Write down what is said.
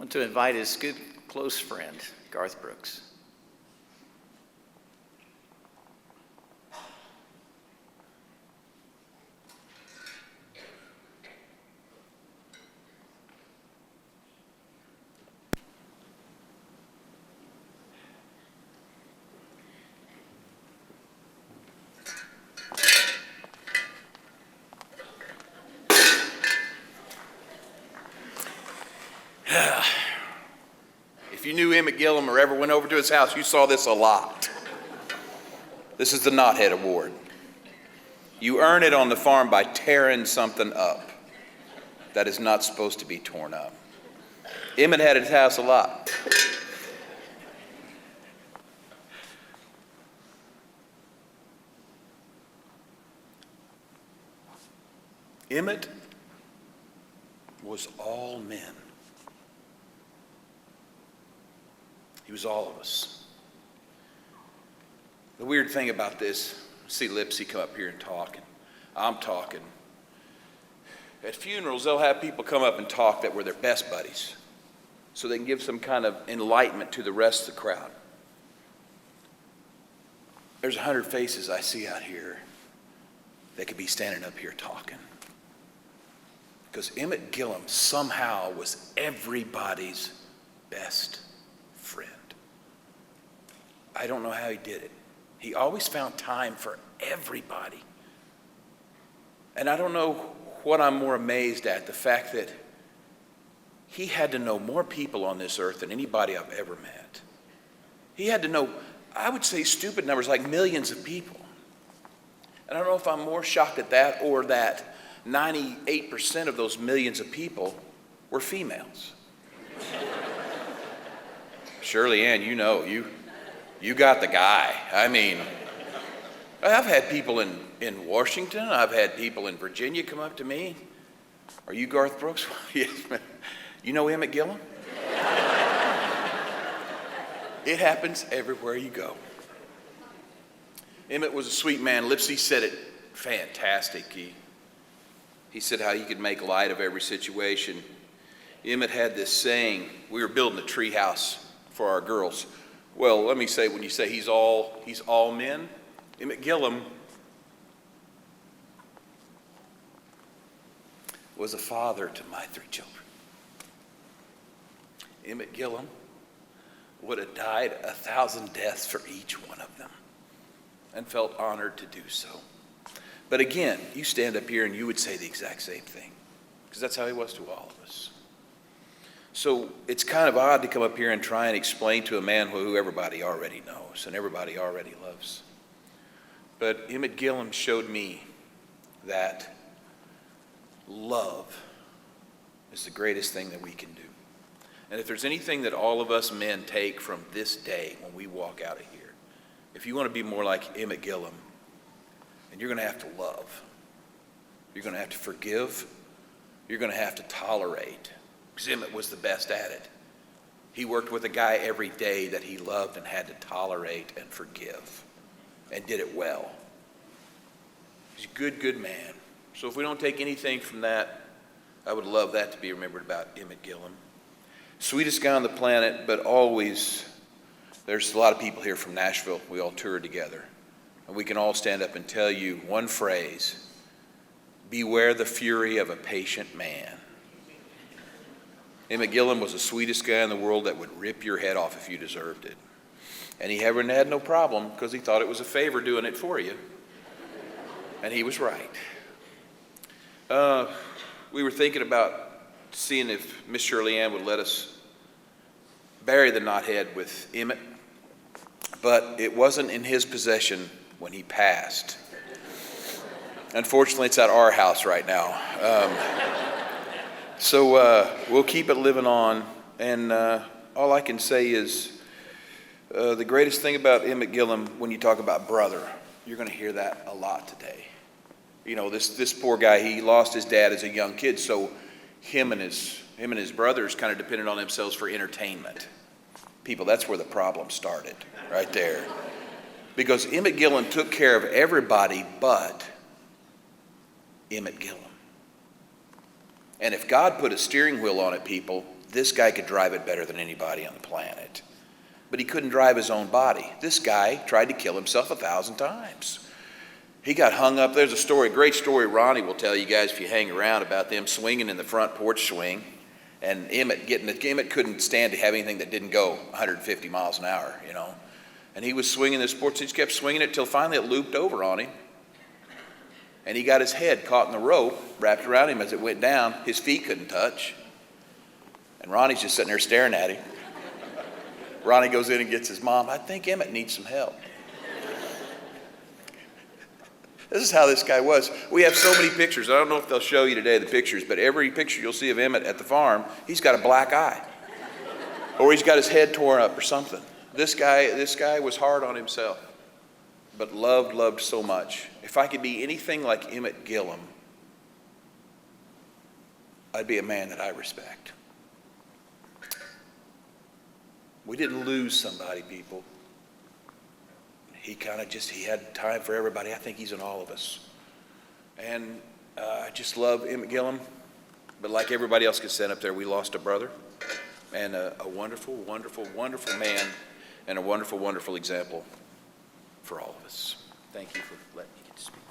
want to invite his good close friend, Garth Brooks. If you knew Emmett Gilliam or ever went over to his house, you saw this a lot. This is the Knothead Award. You earn it on the farm by tearing something up that is not supposed to be torn up. Emmett had at his house a lot. Emmett was all men. He was all of us. The weird thing about this, see Lipsy come up here and talk, and I'm talking. At funerals, they'll have people come up and talk that were their best buddies, so they can give some kind of enlightenment to the rest of the crowd. There's 100 faces I see out here that could be standing up here talking. Because Emmett Gilliam somehow was everybody's best friend. I don't know how he did it. He always found time for everybody. And I don't know what I'm more amazed at, the fact that he had to know more people on this earth than anybody I've ever met. He had to know, I would say stupid numbers, like millions of people. And I don't know if I'm more shocked at that or that 98% of those millions of people were females. Shirley Ann, you know, you got the guy. I mean, I've had people in Washington, I've had people in Virginia come up to me. Are you Garth Brooks? Yes, man. You know Emmett Gilliam? It happens everywhere you go. Emmett was a sweet man. Lipsy said it fantastic. He said how he could make light of every situation. Emmett had this saying, we were building a tree house for our girls. Well, let me say, when you say he's all men, Emmett Gilliam was a father to my 3 children. Emmett Gilliam would have died 1,000 deaths for each one of them and felt honored to do so. But again, you stand up here and you would say the exact same thing, because that's how he was to all of us. So it's kind of odd to come up here and try and explain to a man who everybody already knows and everybody already loves. But Emmett Gilliam showed me that love is the greatest thing that we can do. And if there's anything that all of us men take from this day when we walk out of here, if you want to be more like Emmett Gilliam, and you're going to have to love. You're going to have to forgive. You're going to have to tolerate. Because Emmett was the best at it. He worked with a guy every day that he loved and had to tolerate and forgive. And did it well. He's a good, good man. So if we don't take anything from that, I would love that to be remembered about Emmett Gilliam. Sweetest guy on the planet, but always, there's a lot of people here from Nashville. We all toured together. And we can all stand up and tell you one phrase: beware the fury of a patient man. Emmett Gilliam was the sweetest guy in the world that would rip your head off if you deserved it. And he had no problem because he thought it was a favor doing it for you. And he was right. We were thinking about seeing if Miss Shirley Ann would let us bury the knothead with Emmett, but it wasn't in his possession when he passed. Unfortunately, it's at our house right now. So we'll keep it living on. And all I can say is the greatest thing about Emmett Gilliam, when you talk about brother, you're going to hear that a lot today. You know, this poor guy, he lost his dad as a young kid, so him and his brothers kind of depended on themselves for entertainment. People, that's where the problem started, right there. Because Emmett Gilliam took care of everybody but Emmett Gilliam. And if God put a steering wheel on it, people, This guy could drive it better than anybody on the planet. But he couldn't drive his own body. This guy tried to kill himself 1,000 times. He got hung up. There's a story, great story Ronnie will tell you guys if you hang around, about them swinging in the front porch swing. And Emmett couldn't stand to have anything that didn't go 150 miles an hour, you know. And he was swinging this porch. He just kept swinging it till finally it looped over on him. And he got his head caught in the rope, wrapped around him as it went down. His feet couldn't touch. And Ronnie's just sitting there staring at him. Ronnie goes in and gets his mom. I think Emmett needs some help. This is how this guy was. We have so many pictures. I don't know if they'll show you today the pictures, but every picture you'll see of Emmett at the farm, he's got a black eye. Or he's got his head torn up or something. This guy was hard on himself, but loved so much. If I could be anything like Emmett Gilliam, I'd be a man that I respect. We didn't lose somebody, people. He had time for everybody. I think he's in all of us. And I just love Emmett Gilliam. But like everybody else gets sent up there, we lost a brother and a wonderful, wonderful, wonderful man and a wonderful, wonderful example for all of us. Thank you for letting me get to speak.